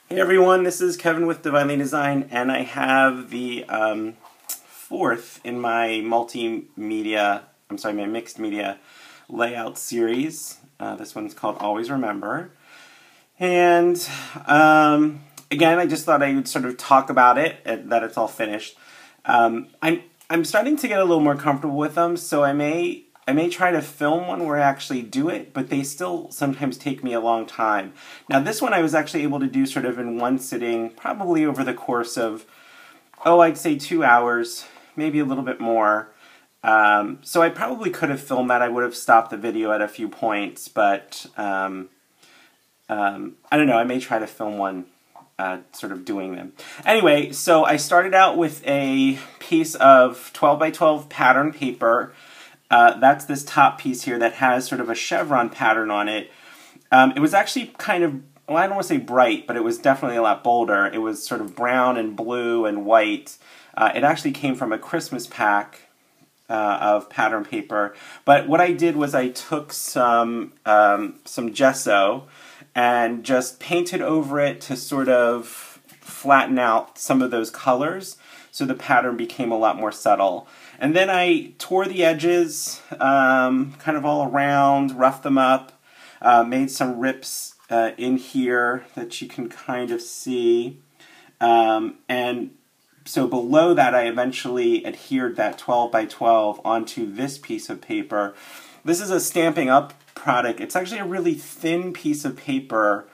Hey everyone, this is Kevin with Divinely Design, and I have the fourth in my multimedia, my mixed media layout series. This one's called Always Remember. And again, I just thought I would sort of talk about it, that it's all finished. I'm starting to get a little more comfortable with them, so I may try to film one where I actually do it, but they still sometimes take me a long time. Now this one I was actually able to do sort of in one sitting, probably over the course of, I'd say 2 hours, maybe a little bit more. So I probably could have filmed that. I would have stopped the video at a few points, but I don't know, I may try to film one sort of doing them. Anyway, so I started out with a piece of 12 by 12 pattern paper. That's this top piece here that has sort of a chevron pattern on it. It was actually kind of, well, I don't want to say bright, but it was definitely a lot bolder. It was sort of brown and blue and white. It actually came from a Christmas pack of pattern paper. But what I did was I took some gesso and just painted over it to sort of flatten out some of those colors, so the pattern became a lot more subtle. And then I tore the edges kind of all around, roughed them up, made some rips in here that you can kind of see. And so below that I eventually adhered that 12 by 12 onto this piece of paper. This is a Stampin' Up! Product. It's actually a really thin piece of paper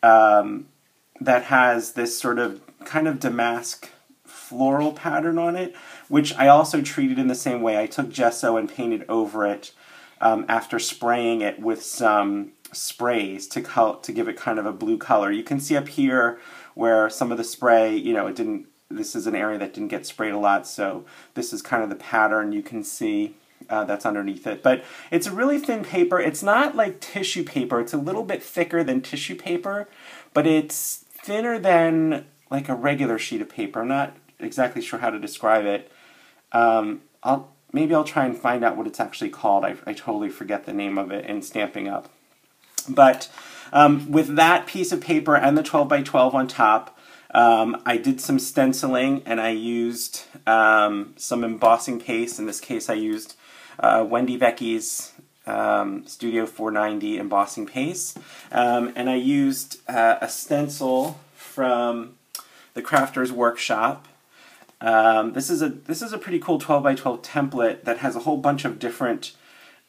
that has this sort of kind of damask floral pattern on it, which I also treated in the same way. I took gesso and painted over it after spraying it with some sprays to give it kind of a blue color. You can see up here where some of the spray, this is an area that didn't get sprayed a lot, so this is kind of the pattern you can see that's underneath it. But it's a really thin paper. It's not like tissue paper. It's a little bit thicker than tissue paper, but it's thinner than like a regular sheet of paper. I'm not exactly sure how to describe it. Maybe I'll try and find out what it's actually called. I totally forget the name of it in Stampin' Up! But with that piece of paper and the 12 by 12 on top, I did some stenciling, and I used some embossing paste. In this case I used Wendy Vecchi's Studio 490 embossing paste, and I used a stencil from the Crafter's Workshop. This is a pretty cool 12 by 12 template that has a whole bunch of different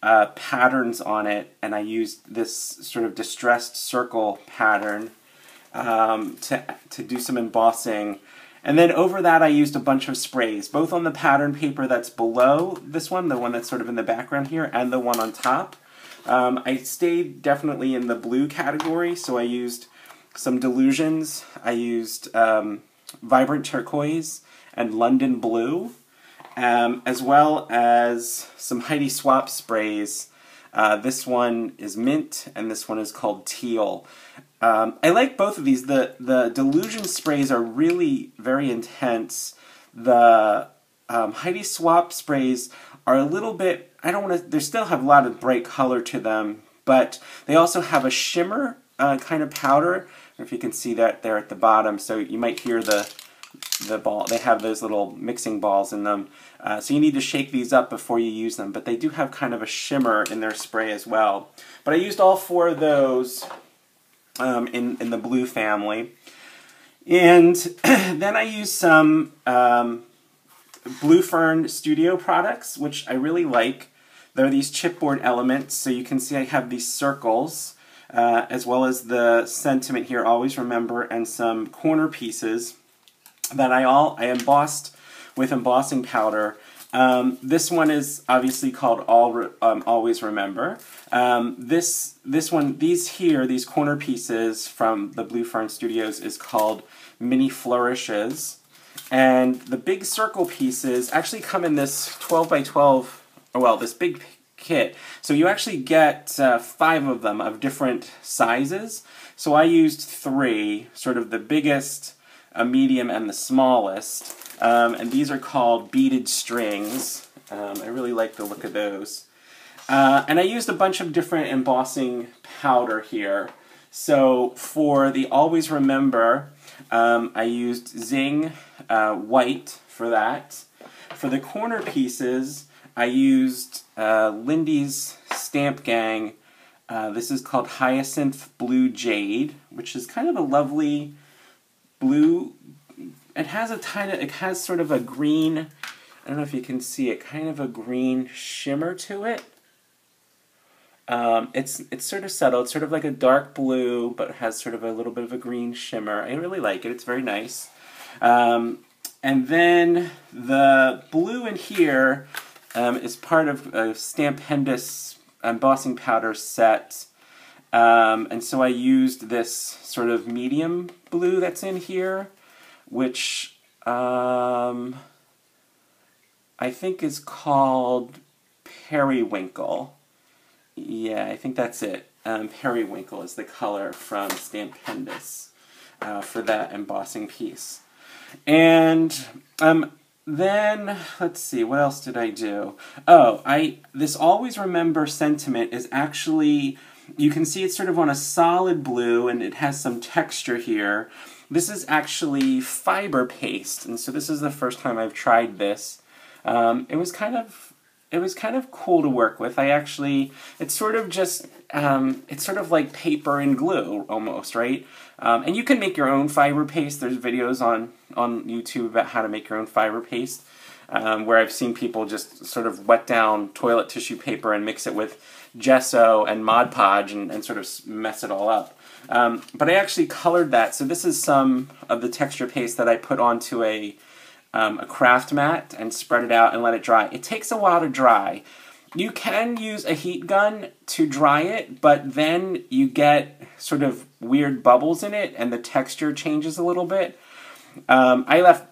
patterns on it, and I used this sort of distressed circle pattern to do some embossing. And then over that I used a bunch of sprays, both on the pattern paper that's below this one, the one that's sort of in the background here, and the one on top. I stayed definitely in the blue category, so I used some Delusions. I used Vibrant Turquoise and London Blue, as well as some Heidi Swapp sprays. This one is Mint, and this one is called Teal. I like both of these. The Delusion sprays are really very intense. The Heidi Swapp sprays are a little bit, they still have a lot of bright color to them, but they also have a shimmer kind of powder. I don't know if you can see that there at the bottom, so you might hear the ball. They have those little mixing balls in them, so you need to shake these up before you use them, but they do have kind of a shimmer in their spray as well. But I used all four of those in the blue family. And then I used some Blue Fern Studio products, which I really like. They're these chipboard elements, so you can see I have these circles, as well as the sentiment here, Always Remember, and some corner pieces that I embossed with embossing powder. This one is obviously called Always Remember. These corner pieces from the Blue Fern Studios is called Mini Flourishes. And the big circle pieces actually come in this 12 by 12, this big kit. So you actually get 5 of them of different sizes. So I used 3, sort of the biggest, a medium, and the smallest. And these are called Beaded Strings. I really like the look of those. And I used a bunch of different embossing powder here. So for the Always Remember, I used Zing White for that. For the corner pieces, I used Lindy's Stamp Gang. This is called Hyacinth Blue Jade, which is kind of a lovely blue. It has sort of a green, I don't know if you can see it, kind of a green shimmer to it. It's sort of subtle. It's sort of like a dark blue, but has sort of a little bit of a green shimmer. I really like it. It's very nice. And then the blue in here is part of a Stampendous embossing powder set. And so I used this sort of medium blue that's in here, which I think is called Periwinkle. Yeah, I think that's it. Periwinkle is the color from Stampendous for that embossing piece. And then, let's see, what else did I do? Oh, this Always Remember sentiment is actually, you can see it's sort of on a solid blue and it has some texture here. This is actually fiber paste, and so this is the first time I've tried this. It was kind of cool to work with. It's sort of like paper and glue almost, right? And you can make your own fiber paste. There's videos on YouTube about how to make your own fiber paste, where I've seen people just sort of wet down toilet tissue paper and mix it with gesso and Mod Podge and sort of mess it all up. But I actually colored that. So this is some of the texture paste that I put onto a craft mat and spread it out and let it dry. It takes a while to dry. You can use a heat gun to dry it, but then you get sort of weird bubbles in it and the texture changes a little bit.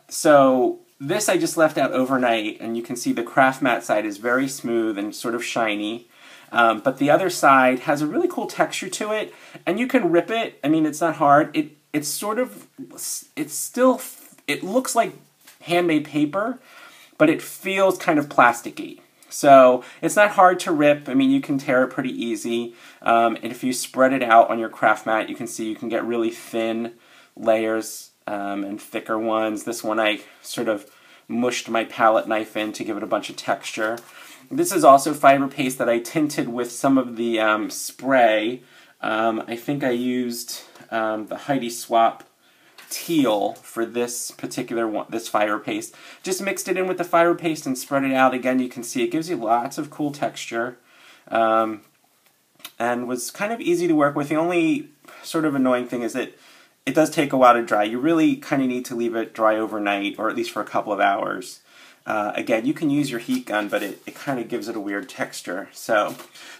So this I just left out overnight, and you can see the craft mat side is very smooth and sort of shiny. But the other side has a really cool texture to it, and you can rip it. I mean, it's not hard. It looks like handmade paper, but it feels kind of plasticky. So it's not hard to rip. I mean, you can tear it pretty easy. And if you spread it out on your craft mat, you can see you can get really thin layers and thicker ones. This one I sort of mushed my palette knife in to give it a bunch of texture. This is also fiber paste that I tinted with some of the spray. I think I used the Heidi Swapp teal for this particular one, this fiber paste. Just mixed it in with the fiber paste and spread it out. Again, you can see it gives you lots of cool texture, and was kind of easy to work with. The only sort of annoying thing is that it does take a while to dry. You really kind of need to leave it dry overnight, or at least for a couple of hours. Again, you can use your heat gun, but it kind of gives it a weird texture. So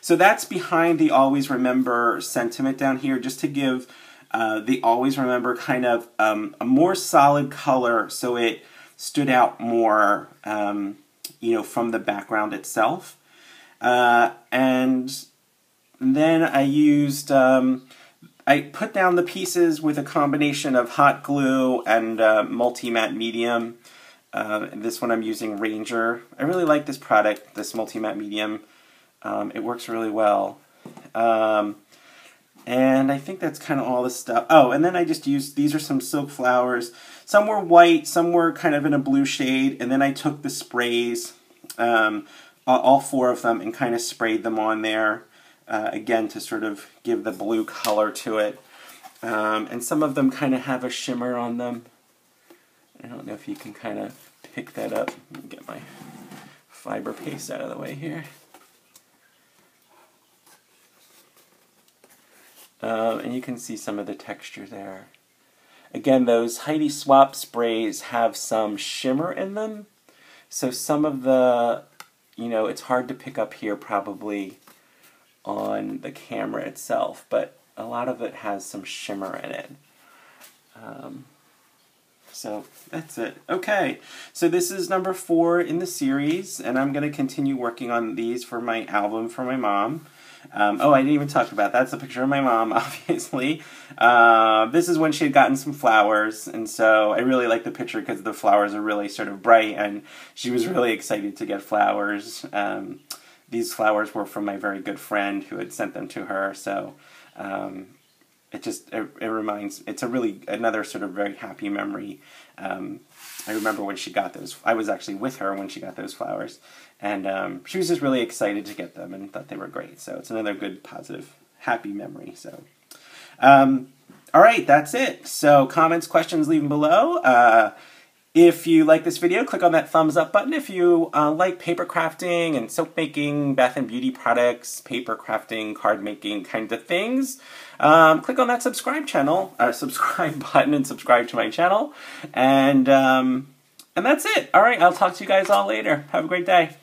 that's behind the Always Remember sentiment down here, just to give the Always Remember kind of a more solid color, so it stood out more, from the background itself. And then I used, I put down the pieces with a combination of hot glue and multi-matte medium. This one I'm using Ranger. I really like this product, this multi-matte medium. It works really well. And I think that's kind of all the stuff. Oh, and then I just used, these are some silk flowers. Some were white, some were kind of in a blue shade, and then I took the sprays, all four of them, and kind of sprayed them on there, again, to sort of give the blue color to it. And some of them kind of have a shimmer on them. I don't know if you can kind of pick that up. Let me get my fiber paste out of the way here. And you can see some of the texture there. Again, those Heidi Swapp sprays have some shimmer in them. So some of the, it's hard to pick up here probably on the camera itself, but a lot of it has some shimmer in it. So that's it. Okay, so this is number 4 in the series, and I'm going to continue working on these for my album for my mom. Oh, I didn't even talk about that. That's a picture of my mom, obviously. This is when she had gotten some flowers, and so I really like the picture because the flowers are really sort of bright, and she was really excited to get flowers. These flowers were from my very good friend who had sent them to her, so it reminds, it's a really, another sort of very happy memory. I remember when she got those, I was actually with her when she got those flowers, and she was just really excited to get them and thought they were great. So it's another good, positive, happy memory. So, all right, that's it. So comments, questions, leave them below. If you like this video, click on that thumbs up button. If you like paper crafting and soap making, bath and beauty products, paper crafting, card making kinds of things, click on that subscribe button and subscribe to my channel. And that's it. All right, I'll talk to you guys all later. Have a great day.